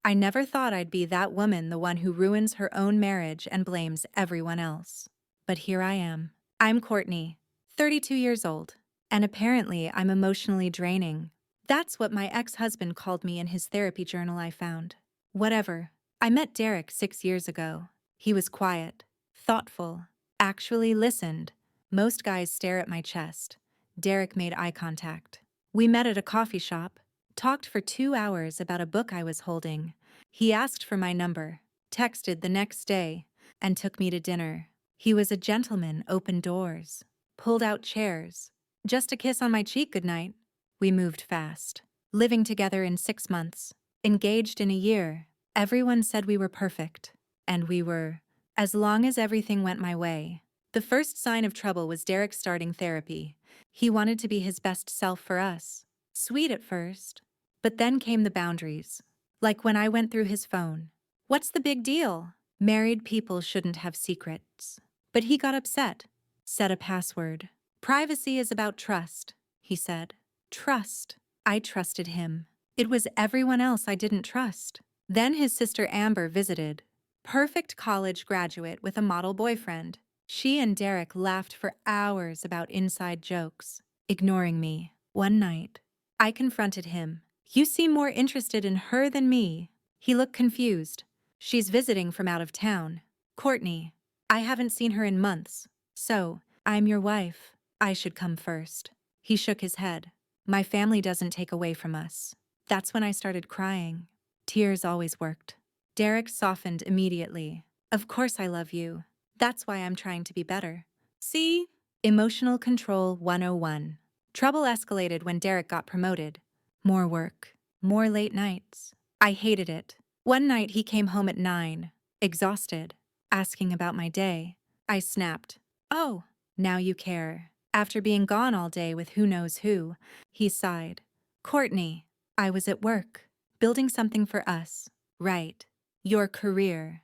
I never thought I'd be that woman, the one who ruins her own marriage and blames everyone else. But here I am. I'm Courtney, 32 years old, and apparently I'm emotionally draining. That's what my ex-husband called me in his therapy journal I found. Whatever. I met Derek 6 years ago. He was quiet, thoughtful, actually listened. Most guys stare at my chest. Derek made eye contact. We met at a coffee shop, talked for 2 hours about a book I was holding. He asked for my number, texted the next day, and took me to dinner. He was a gentleman, opened doors, pulled out chairs. Just a kiss on my cheek goodnight. We moved fast. Living together in 6 months. Engaged in a year. Everyone said we were perfect. And we were. As long as everything went my way. The first sign of trouble was Derek starting therapy. He wanted to be his best self for us. Sweet at first. But then came the boundaries. Like when I went through his phone. What's the big deal? Married people shouldn't have secrets. But he got upset. Set a password. Privacy is about trust, he said. Trust. I trusted him. It was everyone else I didn't trust. Then his sister Amber visited. Perfect college graduate with a model boyfriend. She and Derek laughed for hours about inside jokes, ignoring me. One night, I confronted him. You seem more interested in her than me. He looked confused. She's visiting from out of town. Courtney. I haven't seen her in months. So, I'm your wife. I should come first. He shook his head. My family doesn't take away from us. That's when I started crying. Tears always worked. Derek softened immediately. Of course I love you. That's why I'm trying to be better. See? Emotional Control 101. Trouble escalated when Derek got promoted. More work. More late nights. I hated it. One night he came home at 9, exhausted, asking about my day. I snapped. Oh, now you care. After being gone all day with who knows who, he sighed. Courtney, I was at work, building something for us. Right. Your career.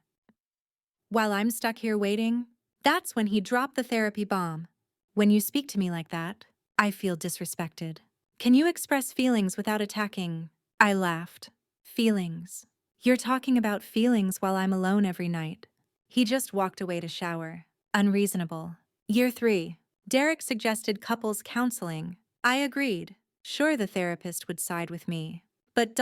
While I'm stuck here waiting, that's when he dropped the therapy bomb. When you speak to me like that, I feel disrespected. Can you express feelings without attacking? I laughed. Feelings. You're talking about feelings while I'm alone every night. He just walked away to shower. Unreasonable. Year 3. Derek suggested couples counseling. I agreed. Sure, the therapist would side with me. But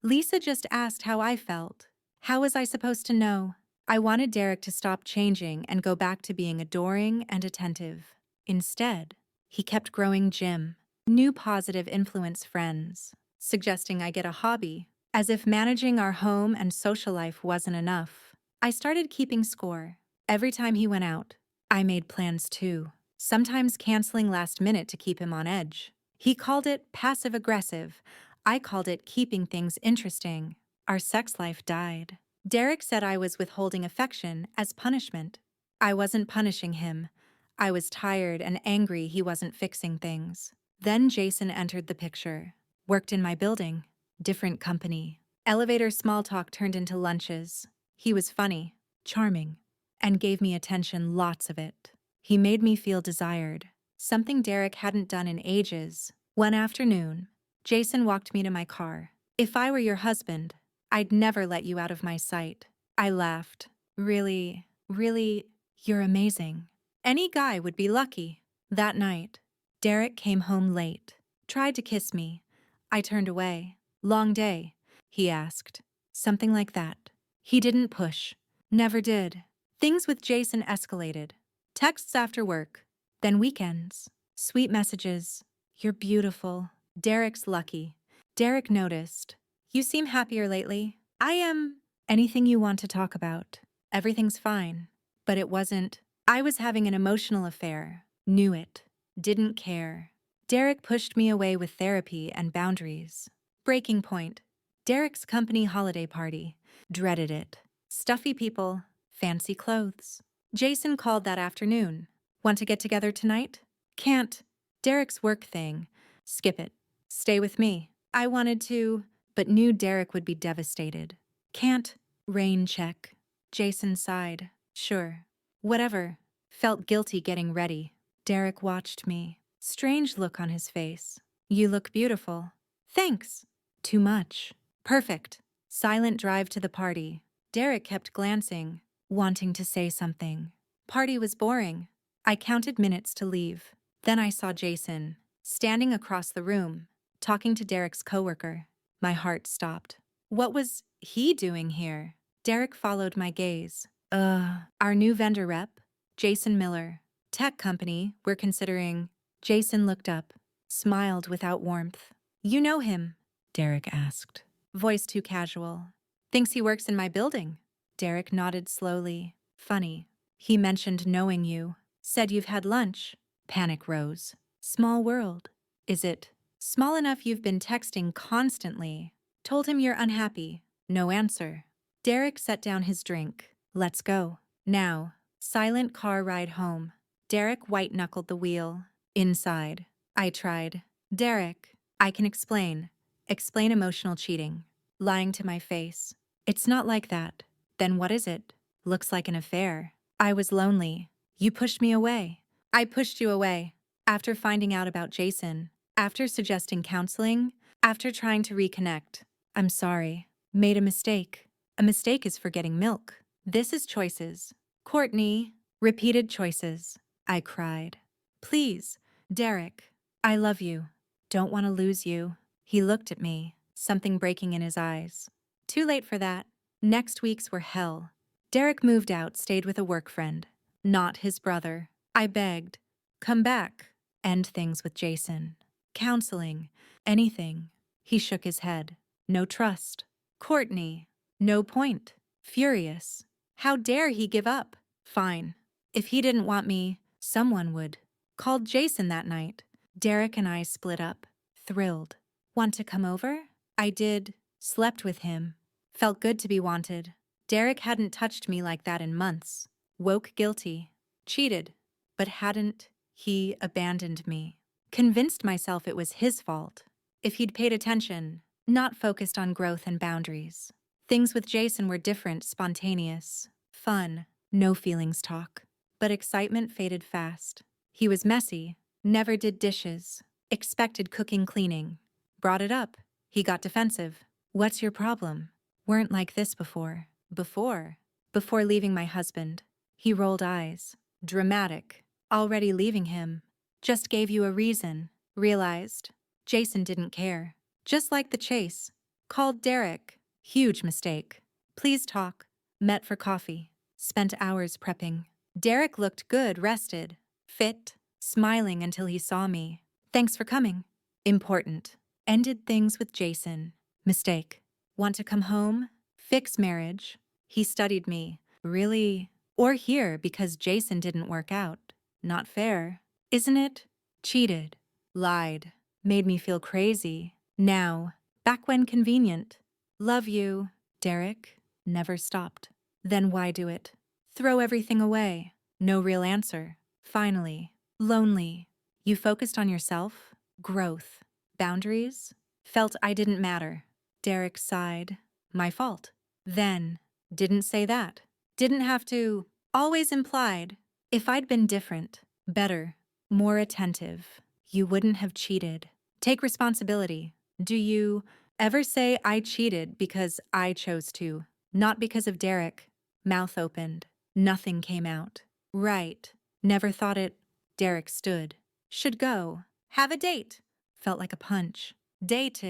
Lisa just asked how I felt. How was I supposed to know? I wanted Derek to stop changing and go back to being adoring and attentive. Instead, he kept growing Jim. New positive influence friends. Suggesting I get a hobby. As if managing our home and social life wasn't enough. I started keeping score. Every time he went out, I made plans too. Sometimes canceling last minute to keep him on edge. He called it passive-aggressive. I called it keeping things interesting. Our sex life died. Derek said I was withholding affection as punishment. I wasn't punishing him. I was tired and angry he wasn't fixing things. Then Jason entered the picture. Worked in my building. Different company. Elevator small talk turned into lunches. He was funny, charming, and gave me attention, lots of it. He made me feel desired, something Derek hadn't done in ages. One afternoon, Jason walked me to my car. If I were your husband, I'd never let you out of my sight. I laughed. Really, you're amazing. Any guy would be lucky. That night, Derek came home late, tried to kiss me. I turned away. Long day, he asked. Something like that. He didn't push. Never did. Things with Jason escalated. Texts after work. Then weekends. Sweet messages. You're beautiful. Derek's lucky. Derek noticed. You seem happier lately. I am. Anything you want to talk about. Everything's fine. But it wasn't. I was having an emotional affair. Knew it. Didn't care. Derek pushed me away with therapy and boundaries. Breaking point. Derek's company holiday party. Dreaded it. Stuffy people. Fancy clothes. Jason called that afternoon. Want to get together tonight? Can't. Derek's work thing. Skip it. Stay with me. I wanted to, but knew Derek would be devastated. Can't. Rain check. Jason sighed. Sure. Whatever. Felt guilty getting ready. Derek watched me. Strange look on his face. You look beautiful. Thanks. Too much. Perfect. Silent drive to the party. Derek kept glancing, wanting to say something. Party was boring. I counted minutes to leave. Then I saw Jason, standing across the room, talking to Derek's coworker. My heart stopped. What was he doing here? Derek followed my gaze. Our new vendor rep, Jason Miller. Tech company, we're considering. Jason looked up, smiled without warmth. You know him? Derek asked. Voice too casual. Thinks he works in my building. Derek nodded slowly. Funny. He mentioned knowing you. Said you've had lunch. Panic rose. Small world. Is it small enough you've been texting constantly? Told him you're unhappy. No answer. Derek set down his drink. Let's go. Now. Silent car ride home. Derek white-knuckled the wheel. Inside. I tried. Derek, I can explain. Explain emotional cheating. Lying to my face. It's not like that. Then what is it? Looks like an affair. I was lonely. You pushed me away. I pushed you away. After finding out about Jason. After suggesting counseling. After trying to reconnect. I'm sorry. Made a mistake. A mistake is forgetting milk. This is choices. Courtney. Repeated choices. I cried. Please, Derek. I love you. Don't want to lose you. He looked at me, something breaking in his eyes. Too late for that. Next weeks were hell. Derek moved out, stayed with a work friend. Not his brother. I begged. Come back. End things with Jason. Counseling. Anything. He shook his head. No trust. Courtney. No point. Furious. How dare he give up? Fine. If he didn't want me, someone would. Called Jason that night. Derek and I split up. Thrilled. Want to come over? I did. Slept with him. Felt good to be wanted. Derek hadn't touched me like that in months. Woke guilty. Cheated. But hadn't he abandoned me? Convinced myself it was his fault. If he'd paid attention, not focused on growth and boundaries. Things with Jason were different, spontaneous. Fun. No feelings talk. But excitement faded fast. He was messy. Never did dishes. Expected cooking, cleaning. Brought it up. He got defensive. What's your problem? Weren't like this before. Before leaving my husband. He rolled eyes. Dramatic. Already leaving him. Just gave you a reason. Realized. Jason didn't care. Just like the chase. Called Derek. Huge mistake. Please talk. Met for coffee. Spent hours prepping. Derek looked good, rested. Fit. Smiling until he saw me. Thanks for coming. Important. Ended things with Jason. Mistake. Want to come home? Fix marriage. He studied me. Really? Or here because Jason didn't work out. Not fair. Isn't it? Cheated. Lied. Made me feel crazy. Now. Back when convenient. Love you. Derek. Never stopped. Then why do it? Throw everything away. No real answer. Finally. Lonely. You focused on yourself? Growth. Boundaries? Felt I didn't matter. Derek sighed. My fault. Then. Didn't say that. Didn't have to. Always implied. If I'd been different, better, more attentive, you wouldn't have cheated. Take responsibility. Do you ever say I cheated because I chose to? Not because of Derek. Mouth opened. Nothing came out. Right. Never thought it. Derek stood. Should go. Have a date. Felt like a punch. Date.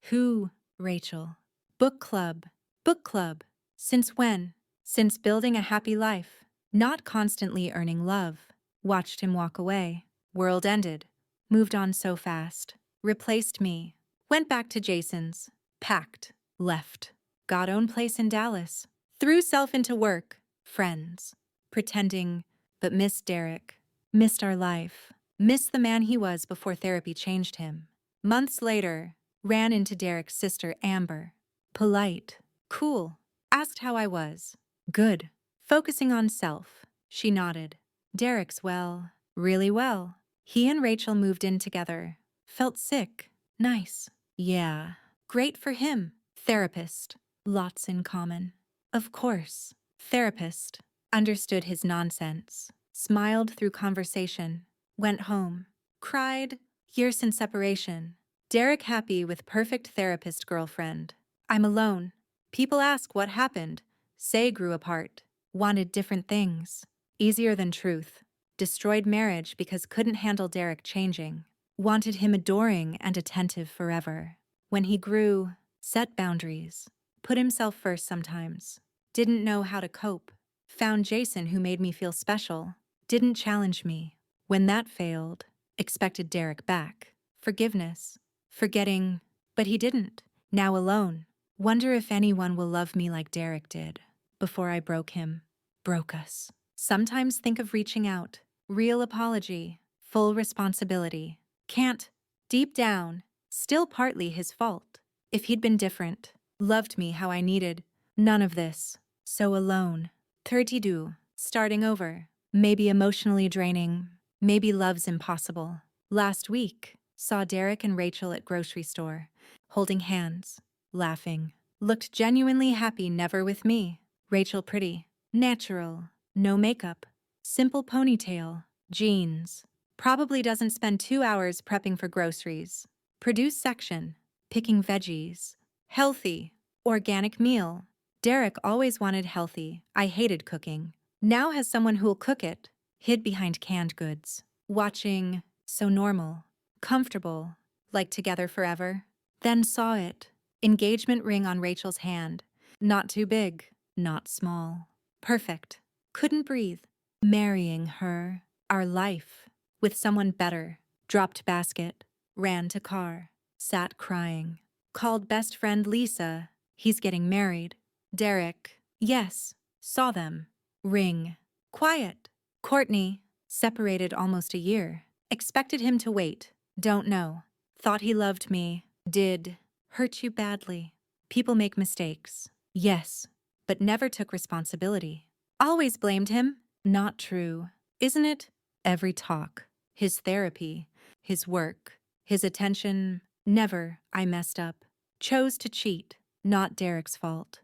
Who? Rachel. Book club. Book club. Since when? Since building a happy life. Not constantly earning love. Watched him walk away. World ended. Moved on so fast. Replaced me. Went back to Jason's. Packed. Left. Got own place in Dallas. Threw self into work. Friends. Pretending. But missed Derek. Missed our life. Missed the man he was before therapy changed him. Months later, ran into Derek's sister Amber. Polite. Cool. Asked how I was. Good. Focusing on self. She nodded. Derek's well. Really well. He and Rachel moved in together. Felt sick. Nice. Yeah. Great for him. Therapist. Lots in common. Of course. Therapist. Understood his nonsense. Smiled through conversation. Went home. Cried. Year since separation. Derek happy with perfect therapist girlfriend. I'm alone. People ask what happened, say grew apart, wanted different things. Easier than truth. Destroyed marriage because couldn't handle Derek changing. Wanted him adoring and attentive forever. When he grew, set boundaries. Put himself first sometimes. Didn't know how to cope. Found Jason who made me feel special. Didn't challenge me. When that failed, expected Derek back. Forgiveness. Forgetting, but he didn't. Now alone. Wonder if anyone will love me like Derek did. Before I broke him. Broke us. Sometimes think of reaching out. Real apology. Full responsibility. Can't. Deep down. Still partly his fault. If he'd been different. Loved me how I needed. None of this. So alone. 32. Starting over. Maybe emotionally draining. Maybe love's impossible. Last week, saw Derek and Rachel at grocery store. Holding hands. Laughing. Looked genuinely happy, never with me. Rachel pretty. Natural. No makeup. Simple ponytail. Jeans. Probably doesn't spend 2 hours prepping for groceries. Produce section. Picking veggies. Healthy. Organic meal. Derek always wanted healthy. I hated cooking. Now has someone who'll cook it. Hid behind canned goods. Watching. So normal. Comfortable. Like together forever. Then saw it. Engagement ring on Rachel's hand. Not too big. Not small. Perfect. Couldn't breathe. Marrying her. Our life. With someone better. Dropped basket. Ran to car. Sat crying. Called best friend Lisa. He's getting married. Derek. Yes. Saw them. Ring. Quiet. Courtney. Separated almost a year. Expected him to wait. Don't know. Thought he loved me. Did. Hurt you badly. People make mistakes. Yes. But never took responsibility. Always blamed him. Not true. Isn't it? Every talk. His therapy. His work. His attention. Never. I messed up. Chose to cheat. Not Derek's fault.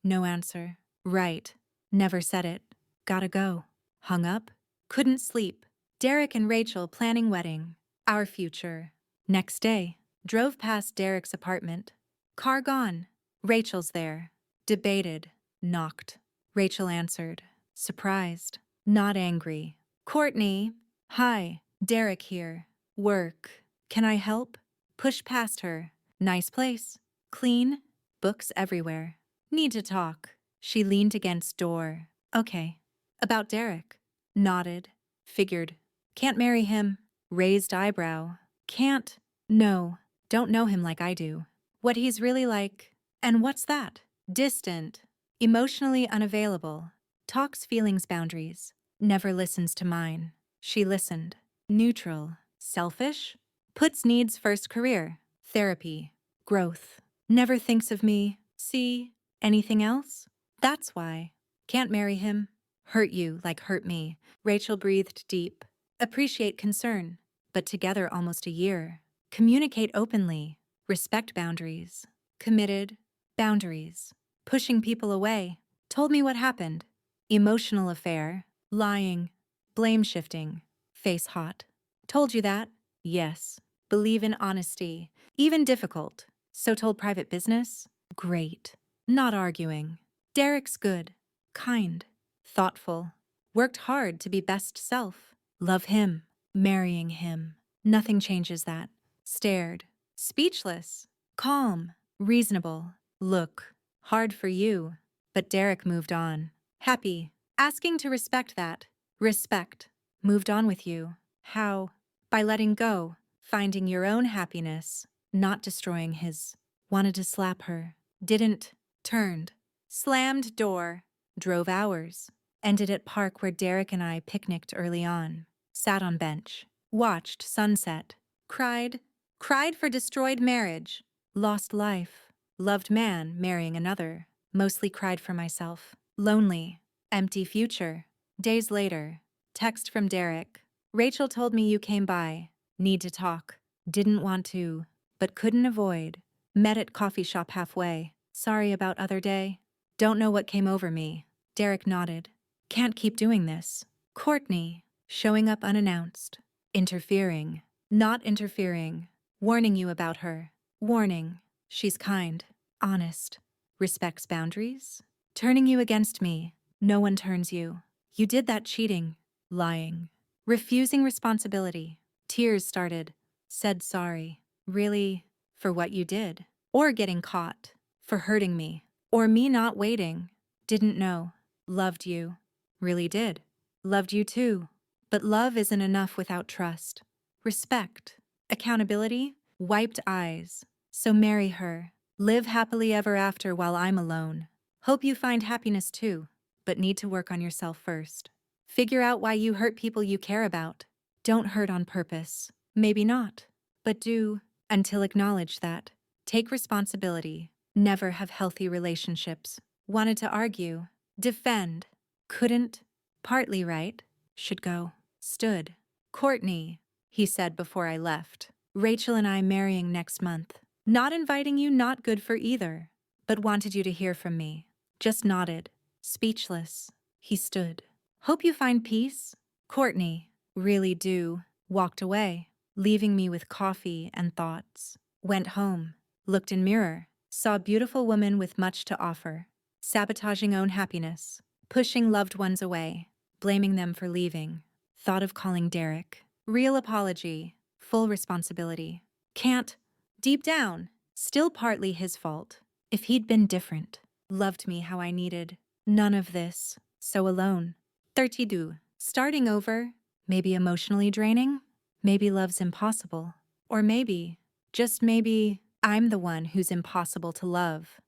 No answer. Right. Never said it. Gotta go. Hung up. Couldn't sleep. Derek and Rachel planning wedding. Our future. Next day. Drove past Derek's apartment. Car gone. Rachel's there. Debated. Knocked. Rachel answered. Surprised. Not angry. Courtney. Hi. Derek here. Work. Can I help? Push past her. Nice place. Clean. Books everywhere. Need to talk. She leaned against door. Okay. About Derek. Nodded. Figured. Can't marry him. Raised eyebrow. Can't. No. Don't know him like I do. What he's really like. And what's that? Distant. Emotionally unavailable. Talks feelings boundaries. Never listens to mine. She listened. Neutral. Selfish? Puts needs first career. Therapy. Growth. Never thinks of me. See? Anything else? That's why. Can't marry him. Hurt you like hurt me. Rachel breathed deep. Appreciate concern. But together almost a year. Communicate openly. Respect boundaries. Committed. Boundaries. Pushing people away. Told me what happened. Emotional affair. Lying. Blame shifting. Face hot. Told you that? Yes. Believe in honesty. Even difficult. So told private business? Great. Not arguing. Derek's good. Kind. Thoughtful. Worked hard to be best self. Love him. Marrying him. Nothing changes that. Stared. Speechless. Calm. Reasonable. Look. Hard for you. But Derek moved on. Happy. Asking to respect that. Respect. Moved on with you. How? By letting go. Finding your own happiness. Not destroying his. Wanted to slap her. Didn't. Turned. Slammed door. Drove hours. Ended at park where Derek and I picnicked early on. Sat on bench. Watched sunset. Cried. Cried for destroyed marriage. Lost life. Loved man marrying another. Mostly cried for myself. Lonely. Empty future. Days later. Text from Derek. Rachel told me you came by. Need to talk. Didn't want to, but couldn't avoid. Met at coffee shop halfway. Sorry about other day. Don't know what came over me. Derek nodded. Can't keep doing this. Courtney. Showing up unannounced. Interfering. Not interfering. Warning you about her. Warning. She's kind. Honest. respects boundaries, turning you against me. No one turns you. You did that cheating, lying, refusing responsibility. Tears started, said sorry. Really, for what you did, or getting caught, for hurting me, or me not waiting. Didn't know. Loved you. Really did. Loved you too. But love isn't enough without trust. Respect. Accountability. Wiped eyes. So marry her. Live happily ever after while I'm alone. Hope you find happiness too, but need to work on yourself first. Figure out why you hurt people you care about. Don't hurt on purpose. Maybe not. But do, until acknowledge that. Take responsibility. Never have healthy relationships. Wanted to argue. Defend. Couldn't. Partly right. Should go. Stood. Courtney, he said before I left. Rachel and I marrying next month. Not inviting you, not good for either. But wanted you to hear from me. Just nodded. Speechless. He stood. Hope you find peace. Courtney, really do. Walked away, leaving me with coffee and thoughts. Went home. Looked in mirror. Saw a beautiful woman with much to offer. Sabotaging own happiness. Pushing loved ones away. Blaming them for leaving. Thought of calling Derek. Real apology. Full responsibility. Can't. Deep down. Still partly his fault. If he'd been different. Loved me how I needed. None of this. So alone. 32. Starting over. Maybe emotionally draining. Maybe love's impossible. Or maybe, just maybe, I'm the one who's impossible to love.